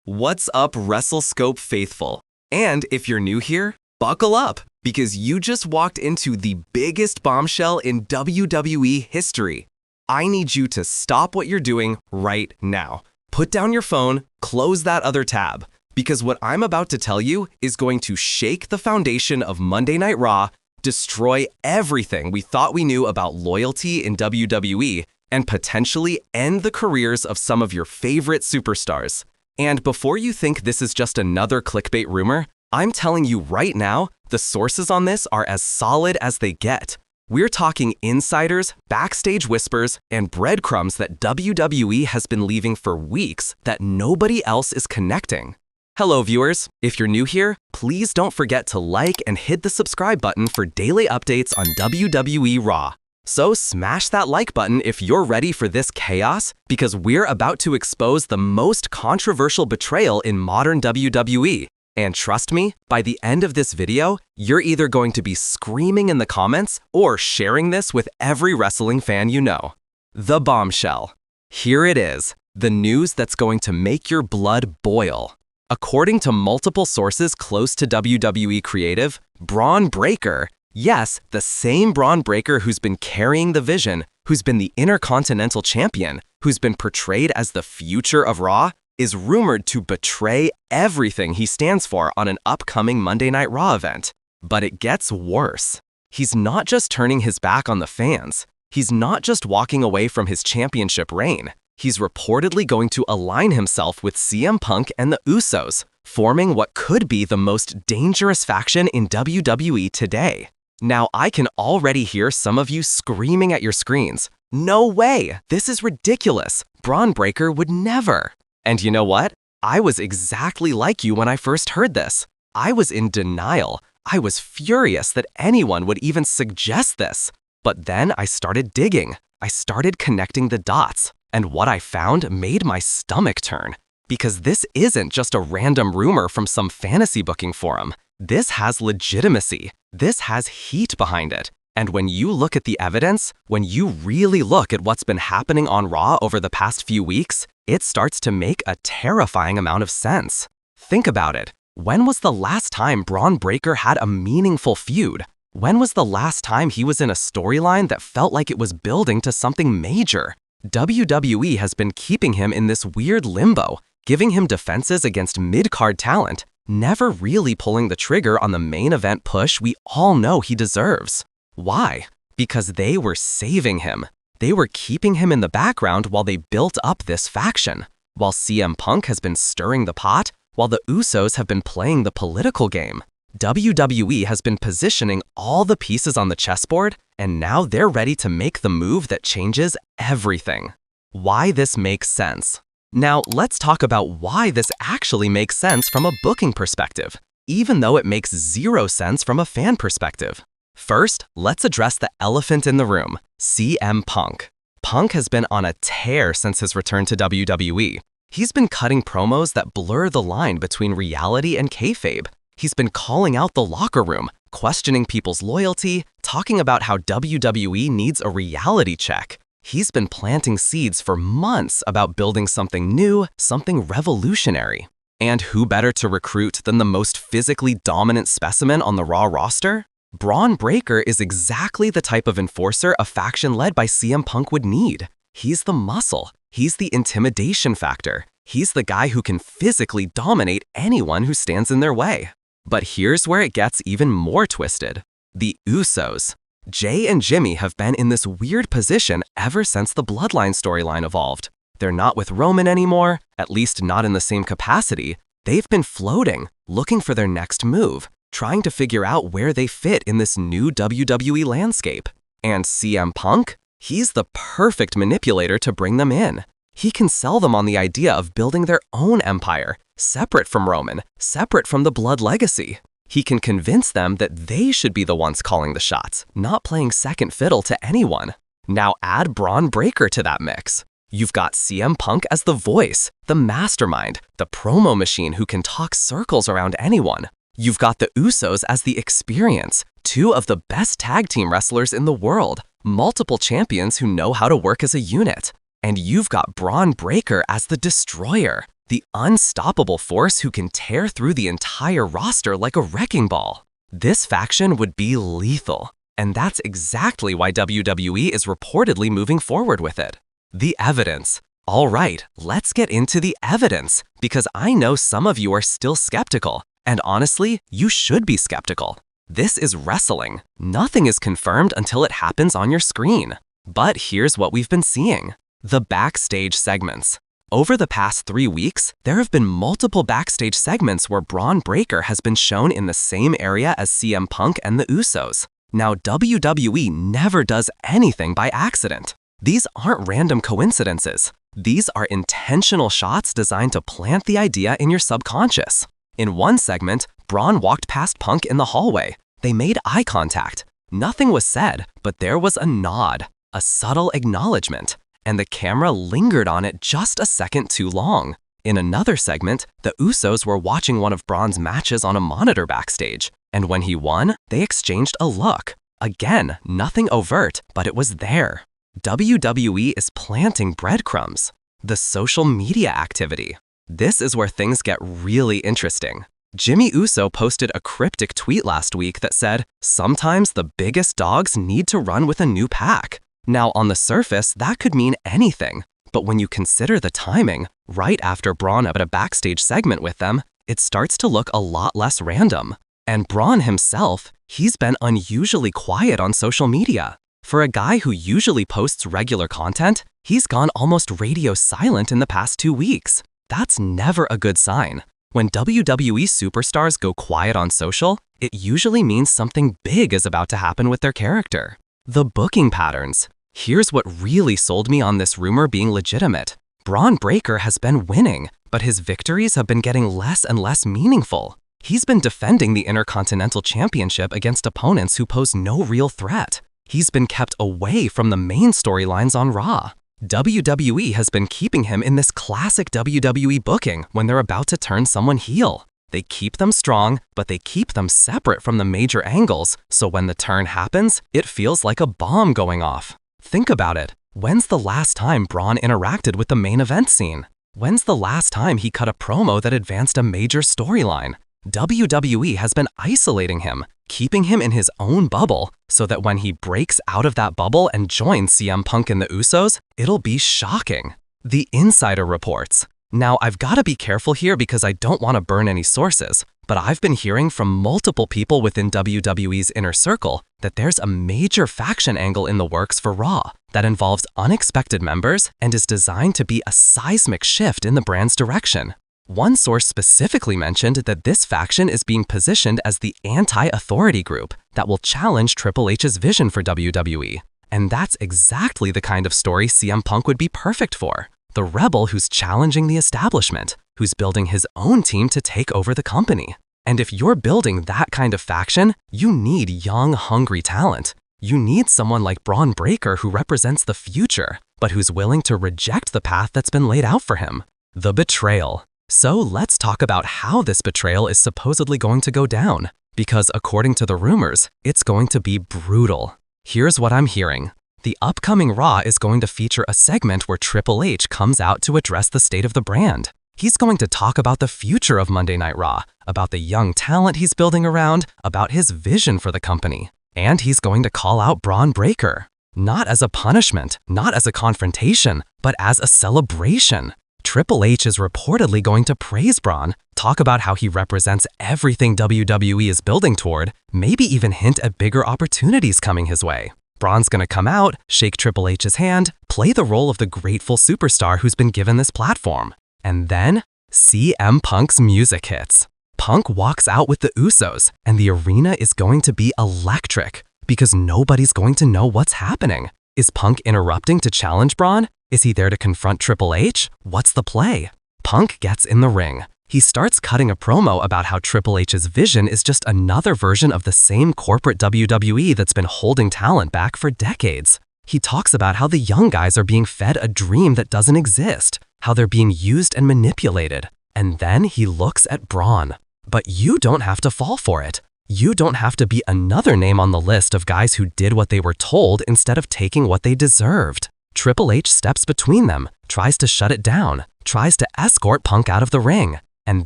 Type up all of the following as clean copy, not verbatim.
What's up, Wrestle Scope faithful? And if you're new here, buckle up, because you just walked into the biggest bombshell in WWE history. I need you to stop what you're doing right now. Put down your phone, close that other tab, because what I'm about to tell you is going to shake the foundation of Monday Night Raw, destroy everything we thought we knew about loyalty in WWE, and potentially end the careers of some of your favorite superstars. And before you think this is just another clickbait rumor, I'm telling you right now, the sources on this are as solid as they get. We're talking insiders, backstage whispers, and breadcrumbs that WWE has been leaving for weeks that nobody else is connecting. Hello viewers, if you're new here, please don't forget to like and hit the subscribe button for daily updates on WWE Raw. So smash that like button if you're ready for this chaos, because we're about to expose the most controversial betrayal in modern WWE. And trust me, by the end of this video, you're either going to be screaming in the comments or sharing this with every wrestling fan you know. The bombshell. Here it is, the news that's going to make your blood boil. According to multiple sources close to WWE creative, Bron Breakker, yes, the same Bron Breakker who's been carrying the vision, who's been the Intercontinental Champion, who's been portrayed as the future of Raw, is rumored to betray everything he stands for on an upcoming Monday Night Raw event. But it gets worse. He's not just turning his back on the fans. He's not just walking away from his championship reign. He's reportedly going to align himself with CM Punk and the Usos, forming what could be the most dangerous faction in WWE today. Now, I can already hear some of you screaming at your screens. No way! This is ridiculous! Bron Breakker would never! And you know what? I was exactly like you when I first heard this. I was in denial. I was furious that anyone would even suggest this. But then I started digging. I started connecting the dots. And what I found made my stomach turn. Because this isn't just a random rumor from some fantasy booking forum. This has legitimacy. This has heat behind it. And when you look at the evidence, when you really look at what's been happening on Raw over the past few weeks, it starts to make a terrifying amount of sense. Think about it. When was the last time Bron Breakker had a meaningful feud? When was the last time he was in a storyline that felt like it was building to something major? WWE has been keeping him in this weird limbo, giving him defenses against mid-card talent, never really pulling the trigger on the main event push we all know he deserves. Why? Because they were saving him. They were keeping him in the background while they built up this faction. While CM Punk has been stirring the pot, while the Usos have been playing the political game. WWE has been positioning all the pieces on the chessboard, and now they're ready to make the move that changes everything. Why this makes sense. Now, let's talk about why this actually makes sense from a booking perspective, even though it makes zero sense from a fan perspective. First, let's address the elephant in the room, CM Punk. Punk has been on a tear since his return to WWE. He's been cutting promos that blur the line between reality and kayfabe. He's been calling out the locker room, questioning people's loyalty, talking about how WWE needs a reality check. He's been planting seeds for months about building something new, something revolutionary. And who better to recruit than the most physically dominant specimen on the Raw roster? Bron Breakker is exactly the type of enforcer a faction led by CM Punk would need. He's the muscle. He's the intimidation factor. He's the guy who can physically dominate anyone who stands in their way. But here's where it gets even more twisted. The Usos. Jay and Jimmy have been in this weird position ever since the Bloodline storyline evolved. They're not with Roman anymore, at least not in the same capacity. They've been floating, looking for their next move, trying to figure out where they fit in this new WWE landscape. And CM Punk? He's the perfect manipulator to bring them in. He can sell them on the idea of building their own empire, separate from Roman, separate from the blood legacy. He can convince them that they should be the ones calling the shots, not playing second fiddle to anyone. Now add Bron Breakker to that mix. You've got CM Punk as the voice, the mastermind, the promo machine who can talk circles around anyone. You've got the Usos as the experience, two of the best tag team wrestlers in the world, multiple champions who know how to work as a unit. And you've got Bron Breakker as the destroyer, the unstoppable force who can tear through the entire roster like a wrecking ball. This faction would be lethal, and that's exactly why WWE is reportedly moving forward with it. The evidence. All right, let's get into the evidence, because I know some of you are still skeptical, and honestly, you should be skeptical. This is wrestling. Nothing is confirmed until it happens on your screen. But here's what we've been seeing. The backstage segments. Over the past 3 weeks, there have been multiple backstage segments where Bron Breakker has been shown in the same area as CM Punk and the Usos. Now, WWE never does anything by accident. These aren't random coincidences. These are intentional shots designed to plant the idea in your subconscious. In one segment, Bron walked past Punk in the hallway. They made eye contact. Nothing was said, but there was a nod, a subtle acknowledgement, and the camera lingered on it just a second too long. In another segment, the Usos were watching one of Bron's matches on a monitor backstage, and when he won, they exchanged a look. Again, nothing overt, but it was there. WWE is planting breadcrumbs. The social media activity. This is where things get really interesting. Jimmy Uso posted a cryptic tweet last week that said, "Sometimes the biggest dogs need to run with a new pack." Now, on the surface, that could mean anything, but when you consider the timing, right after Bron had a backstage segment with them, it starts to look a lot less random. And Bron himself, he's been unusually quiet on social media. For a guy who usually posts regular content, he's gone almost radio silent in the past 2 weeks. That's never a good sign. When WWE superstars go quiet on social, it usually means something big is about to happen with their character. The booking patterns. Here's what really sold me on this rumor being legitimate. Bron Breakker has been winning, but his victories have been getting less and less meaningful. He's been defending the Intercontinental Championship against opponents who pose no real threat. He's been kept away from the main storylines on Raw. WWE has been keeping him in this classic WWE booking when they're about to turn someone heel. They keep them strong, but they keep them separate from the major angles, so when the turn happens, it feels like a bomb going off. Think about it. When's the last time Bron interacted with the main event scene? When's the last time he cut a promo that advanced a major storyline? WWE has been isolating him, keeping him in his own bubble, so that when he breaks out of that bubble and joins CM Punk and the Usos, it'll be shocking. The insider reports. Now, I've got to be careful here because I don't want to burn any sources, but I've been hearing from multiple people within WWE's inner circle that there's a major faction angle in the works for Raw that involves unexpected members and is designed to be a seismic shift in the brand's direction. One source specifically mentioned that this faction is being positioned as the anti-authority group that will challenge Triple H's vision for WWE. And that's exactly the kind of story CM Punk would be perfect for. The rebel who's challenging the establishment, who's building his own team to take over the company. And if you're building that kind of faction, you need young, hungry talent. You need someone like Bron Breakker who represents the future, but who's willing to reject the path that's been laid out for him. The betrayal. So let's talk about how this betrayal is supposedly going to go down, because according to the rumors, it's going to be brutal. Here's what I'm hearing. The upcoming Raw is going to feature a segment where Triple H comes out to address the state of the brand. He's going to talk about the future of Monday Night Raw, about the young talent he's building around, about his vision for the company. And he's going to call out Bron Breakker. Not as a punishment, not as a confrontation, but as a celebration. Triple H is reportedly going to praise Bron, talk about how he represents everything WWE is building toward, maybe even hint at bigger opportunities coming his way. Bron's gonna come out, shake Triple H's hand, play the role of the grateful superstar who's been given this platform. And then, CM Punk's music hits. Punk walks out with the Usos, and the arena is going to be electric, because nobody's going to know what's happening. Is Punk interrupting to challenge Bron? Is he there to confront Triple H? What's the play? Punk gets in the ring. He starts cutting a promo about how Triple H's vision is just another version of the same corporate WWE that's been holding talent back for decades. He talks about how the young guys are being fed a dream that doesn't exist, how they're being used and manipulated. And then he looks at Bron. But you don't have to fall for it. You don't have to be another name on the list of guys who did what they were told instead of taking what they deserved. Triple H steps between them, tries to shut it down, tries to escort Punk out of the ring. And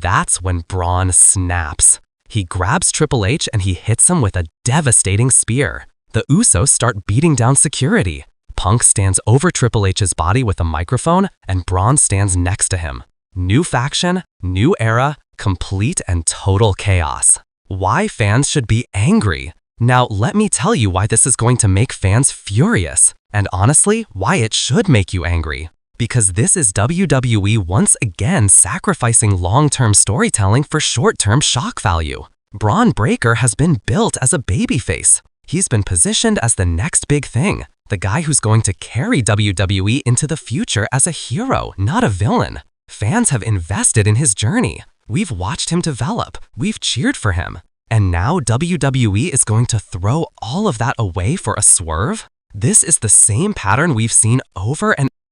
that's when Braun snaps. He grabs Triple H and he hits him with a devastating spear. The Usos start beating down security. Punk stands over Triple H's body with a microphone, and Braun stands next to him. New faction, new era, complete and total chaos. Why fans should be angry? Now, let me tell you why this is going to make fans furious, and honestly, why it should make you angry. Because this is WWE once again sacrificing long-term storytelling for short-term shock value. Braun Breaker has been built as a babyface. He's been positioned as the next big thing, the guy who's going to carry WWE into the future as a hero, not a villain. Fans have invested in his journey. We've watched him develop. We've cheered for him. And now WWE is going to throw all of that away for a swerve? This is the same pattern we've seen over and